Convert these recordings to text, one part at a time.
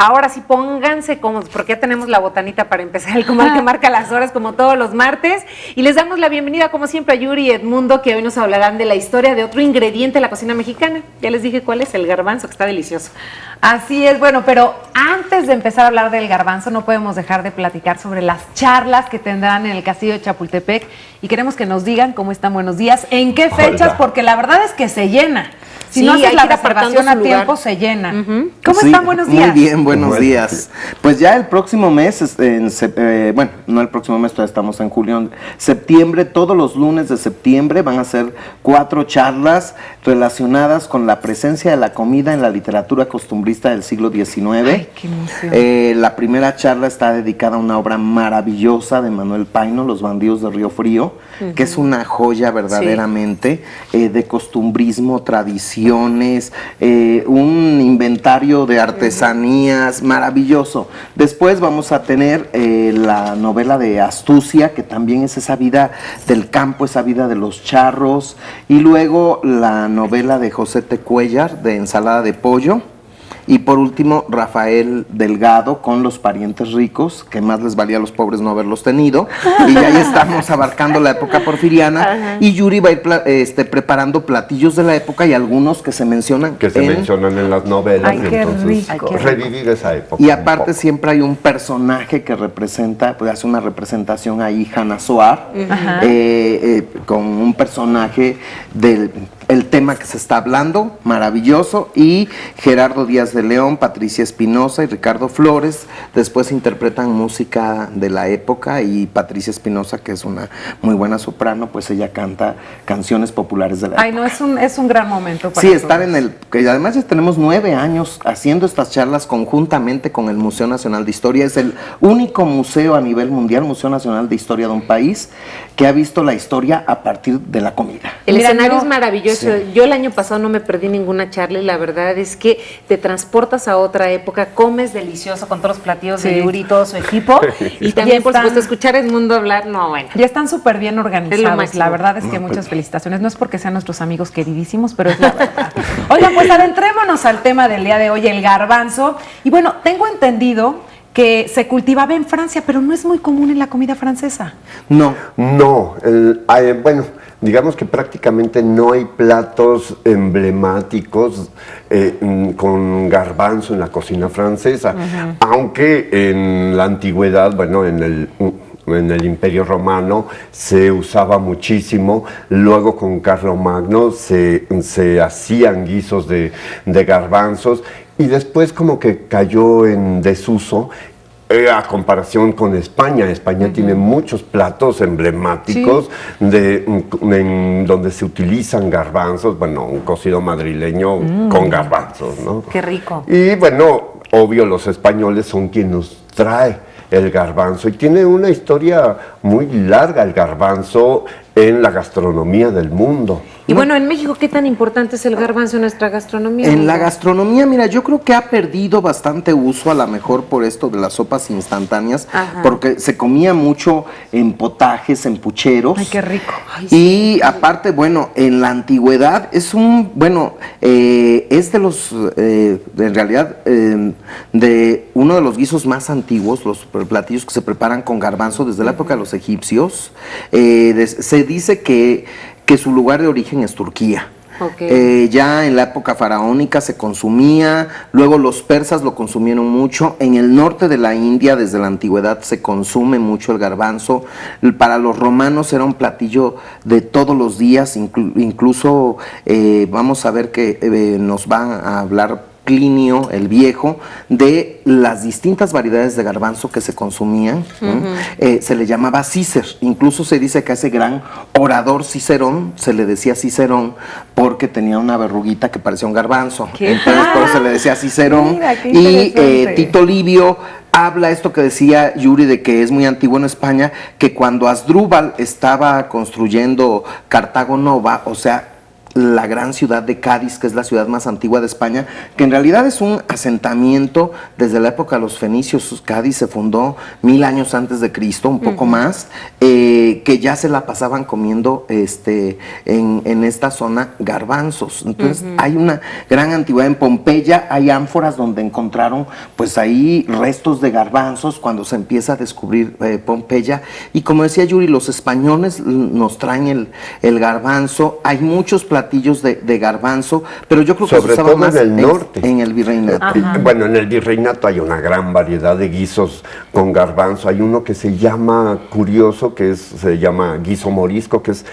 Ahora sí, pónganse cómodos, porque ya tenemos la botanita para empezar el comal que marca las horas, como todos los martes. Y les damos la bienvenida, como siempre, a Yuri y Edmundo, que hoy nos hablarán de la historia de otro ingrediente de la cocina mexicana. Ya les dije cuál es, el garbanzo, que está delicioso. Así es, bueno, pero antes de empezar a hablar del garbanzo, no podemos dejar de platicar sobre las charlas que tendrán en el Castillo de Chapultepec. Y queremos que nos digan cómo están, buenos días, en qué fechas, porque la verdad es que se llena. Si no haces la reservación a tiempo, se llena. ¿Cómo están? Buenos días. Muy bien, buenos días. Pues ya el próximo mes, bueno, no el próximo mes, todavía estamos en julio, septiembre, todos los lunes de septiembre van a ser 4 charlas relacionadas con la presencia de la comida en la literatura costumbrista del siglo XIX. Ay, qué emoción. La primera charla está dedicada a una obra maravillosa de Manuel Paino, Los bandidos de Río Frío, que es una joya verdaderamente de costumbrismo, tradición, un inventario de artesanías maravilloso. Después vamos a tener la novela de Astucia, que también es esa vida del campo, esa vida de los charros, y luego la novela de José T. Cuellar, de Ensalada de Pollo. Y por último, Rafael Delgado con Los parientes ricos, que más les valía a los pobres no haberlos tenido. Y ya estamos abarcando la época porfiriana. Ajá. Y Yuri va a ir preparando platillos de la época y algunos que se mencionan. Que se mencionan en las novelas. Ay, qué rico. Revivir esa época. Y aparte siempre hay un personaje que representa, pues hace una representación ahí, Hannah Soar, con un personaje del el tema que se está hablando, maravilloso, y Gerardo Díaz de León, Patricia Espinosa y Ricardo Flores. Después interpretan música de la época, y Patricia Espinosa, que es una muy buena soprano, pues ella canta canciones populares de la época. Ay, no, es un gran momento para sí, estar en el, que además ya tenemos 9 años haciendo estas charlas conjuntamente con el Museo Nacional de Historia. Es el único museo a nivel mundial, Museo Nacional de Historia de un país, que ha visto la historia a partir de la comida. El escenario es maravilloso. Sí. Yo el año pasado no me perdí ninguna charla y la verdad es que te transportas a otra época, comes delicioso con todos los platillos de Yuri y todo su equipo. Y también, por supuesto, escuchar a Edmundo hablar, no, bueno. Ya están súper bien organizados. La verdad es que muchas felicitaciones. No es porque sean nuestros amigos queridísimos, pero es la verdad. Oigan, pues adentrémonos al tema del día de hoy, el garbanzo. Y bueno, tengo entendido que se cultivaba en Francia, pero no es muy común en la comida francesa. No, bueno, digamos que prácticamente no hay platos emblemáticos con garbanzo en la cocina francesa, aunque en la antigüedad, bueno, en el Imperio Romano se usaba muchísimo. Luego con Carlomagno se hacían guisos de garbanzos, y después como que cayó en desuso. A comparación con España, tiene muchos platos emblemáticos en donde se utilizan garbanzos, bueno, un cocido madrileño con garbanzos, ¿no? Qué rico. Y bueno, obvio, los españoles son quienes nos trae el garbanzo, y tiene una historia muy larga el garbanzo en la gastronomía del mundo. Y bueno, en México, ¿qué tan importante es el garbanzo en nuestra gastronomía? En la gastronomía, mira, yo creo que ha perdido bastante uso, a lo mejor por esto de las sopas instantáneas, porque se comía mucho en potajes, en pucheros. Ay, qué rico. Ay, y aparte, bueno, en la antigüedad es de los, en realidad, de uno de los guisos más antiguos, los platillos que se preparan con garbanzo desde la época de los egipcios. Se dice que su lugar de origen es Turquía. Ya en la época faraónica se consumía, luego los persas lo consumieron mucho. En el norte de la India, desde la antigüedad, se consume mucho el garbanzo. Para los romanos era un platillo de todos los días, incluso vamos a ver que nos van a hablar Plinio el Viejo de las distintas variedades de garbanzo que se consumían. Se le llamaba Cícer, incluso se dice que a ese gran orador Cicerón se le decía Cicerón porque tenía una verruguita que parecía un garbanzo, entonces por eso se le decía Cicerón. Mira, y Tito Livio habla esto que decía Yuri, de que es muy antiguo en España, que cuando Asdrúbal estaba construyendo Cartago Nova, o sea, la gran ciudad de Cádiz, que es la ciudad más antigua de España, que en realidad es un asentamiento desde la época de los fenicios. Cádiz se fundó 1000 años antes de Cristo, un poco más, que ya se la pasaban comiendo en esta zona garbanzos. Entonces hay una gran antigüedad. En Pompeya hay ánforas donde encontraron pues ahí restos de garbanzos cuando se empieza a descubrir Pompeya. Y como decía Yuri, los españoles nos traen el garbanzo. Hay muchos platillos de garbanzo, pero yo creo que sobre se usaba todo más en el norte. en el virreinato. Bueno, en el virreinato hay una gran variedad de guisos con garbanzo. Hay uno que se llama curioso, se llama guiso morisco, que es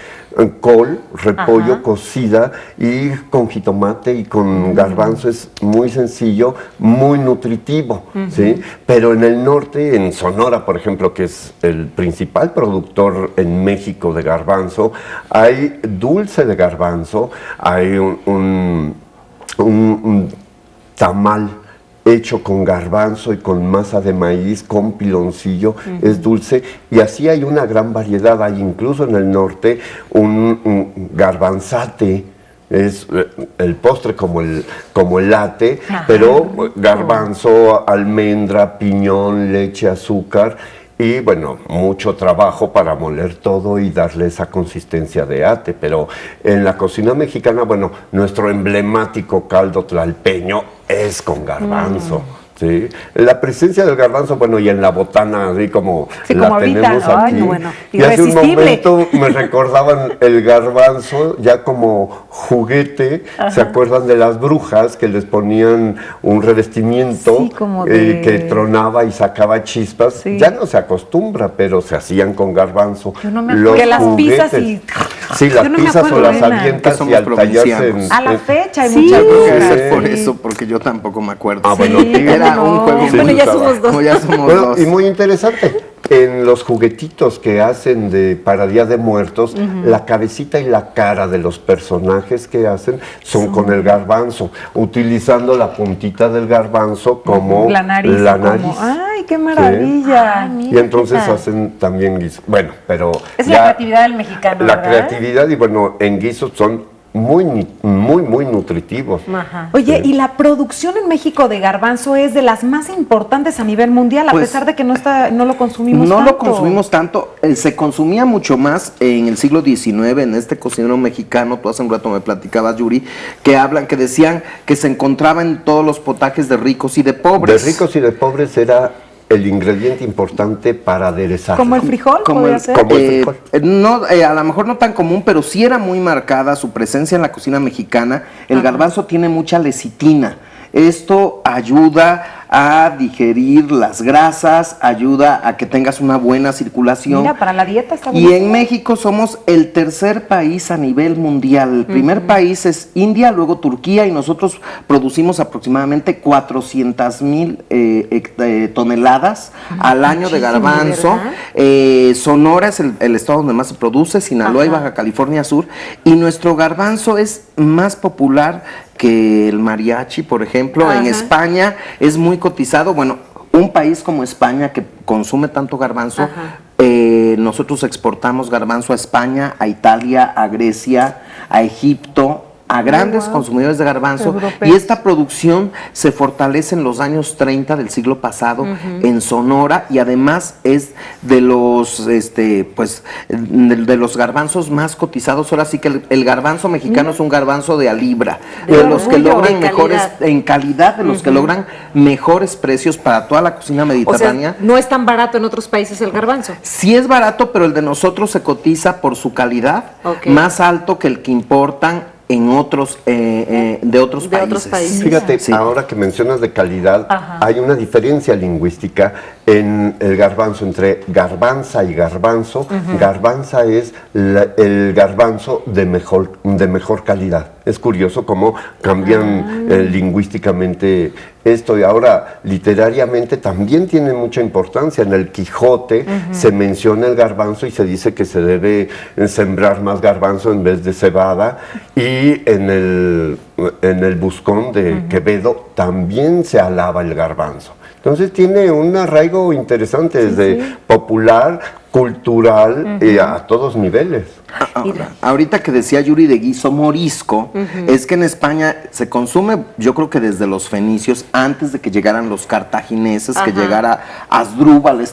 col, repollo cocida y con jitomate y con garbanzo. Es muy sencillo, muy nutritivo, ¿sí? Pero en el norte, en Sonora, por ejemplo, que es el principal productor en México de garbanzo, hay dulce de garbanzo, hay un tamal hecho con garbanzo y con masa de maíz, con piloncillo, es dulce, y así hay una gran variedad. Hay incluso en el norte un garbanzate, es el postre como el latte, pero garbanzo, almendra, piñón, leche, azúcar, y bueno, mucho trabajo para moler todo y darle esa consistencia de ate. Pero en la cocina mexicana, bueno, nuestro emblemático caldo tlalpeño es con garbanzo. ¿Sí? La presencia del garbanzo, bueno, y en la botana, así como la como tenemos ahorita, aquí. ay, bueno, y hace un irresistible. momento me recordaban el garbanzo ya como juguete. ¿Se acuerdan de las brujas que les ponían un revestimiento Sí, como de... que tronaba y sacaba chispas? Sí. Ya no se acostumbra, pero se hacían con garbanzo. Yo no me acuerdo. Los Que las pisas juguetes. y... Sí, las Yo no me pisas o acuerdo las de nada. avientas Que y somos al tallarse provincianos. A la fecha hay Sí. muchas Debe brujas. ser por Sí. eso, porque yo tampoco me acuerdo. Ah, bueno, Sí, era ¿cómo un no? juego. Bueno, ya usaba. somos dos. Como ya somos Bueno, dos. y muy interesante, en los juguetitos que hacen para Día de Muertos, la cabecita y la cara de los personajes que hacen son con el garbanzo, utilizando la puntita del garbanzo como La nariz. como- ¡Ay, qué maravilla! Ah, mira, Y entonces ¿qué tal? hacen también guisos. Bueno, pero Es ya la creatividad del mexicano, la ¿verdad? creatividad, y bueno, en guisos son muy nutritivos. Ajá. Oye, y la producción en México de garbanzo es de las más importantes a nivel mundial, a Pues, pesar de que no lo consumimos No tanto. lo consumimos tanto, se consumía mucho más en el siglo XIX, en este cocinero mexicano. Tú hace un rato me platicabas, Yuri, que decían que se encontraba en todos los potajes de ricos y de pobres. De ricos y de pobres era el ingrediente importante para aderezar. ¿Como el frijol Como podría el- ser? como el frijol. No, a lo mejor no tan común, pero sí era muy marcada su presencia en la cocina mexicana. El garbanzo tiene mucha lecitina. Esto ayuda a digerir las grasas, ayuda a que tengas una buena circulación. Mira, para la dieta está Y en México somos el tercer país a nivel mundial. El primer país es India, luego Turquía, y nosotros producimos aproximadamente 400,000 toneladas al año de muchísimo, garbanzo. Sonora es el estado donde más se produce, Sinaloa y Baja California Sur. Y nuestro garbanzo es más popular que el mariachi, por ejemplo. En España es muy cotizado. Bueno, un país como España que consume tanto garbanzo, nosotros exportamos garbanzo a España, a Italia, a Grecia, a Egipto, a grandes consumidores de garbanzo, Europeos. y esta producción se fortalece en los años 30 del siglo pasado en Sonora, y además es de los de los garbanzos más cotizados. Ahora sí que el garbanzo mexicano es un garbanzo de a libra, de los que orgullo, logran de mejores calidad. en calidad, de los que logran mejores precios para toda la cocina O sea, mediterránea. no es tan barato en otros países el garbanzo. Sí es barato, pero el de nosotros se cotiza por su calidad, Ok. más alto que el que importan en otros de otros países. Fíjate, Sí. ahora que mencionas de calidad, hay una diferencia lingüística en el garbanzo entre garbanza y garbanzo. Garbanza es el garbanzo de mejor calidad. Es curioso cómo cambian lingüísticamente esto, y ahora literariamente también tiene mucha importancia. En el Quijote se menciona el garbanzo y se dice que se debe sembrar más garbanzo en vez de cebada, y en el Buscón de Quevedo también se alaba el garbanzo. Entonces tiene un arraigo interesante, desde popular cultural a todos niveles. Ahorita que decía Yuri de guiso morisco, es que en España se consume, yo creo que desde los fenicios, antes de que llegaran los cartagineses, que llegara Asdrúbal,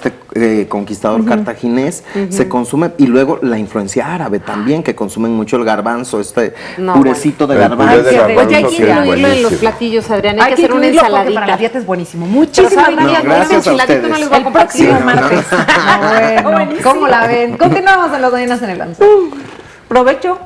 conquistador cartaginés, se consume, y luego la influencia árabe también, que consumen mucho el garbanzo, purecito de El garbanzo. puré de garbanzo, Oye, hay que sí, es incluirlo en los buenísimo. platillos, Adrián. Hay que Hay que hacer una incluirlo porque para la ensaladita. dieta es buenísimo. Pero Muchísimas ¿saben qué? No, gracias. gracias a Ensaladito no ustedes. les voy a El próximo compartir. martes. Bueno, ¿cómo la ven? Continuamos en Los Doñinas en el Lanza. Provecho.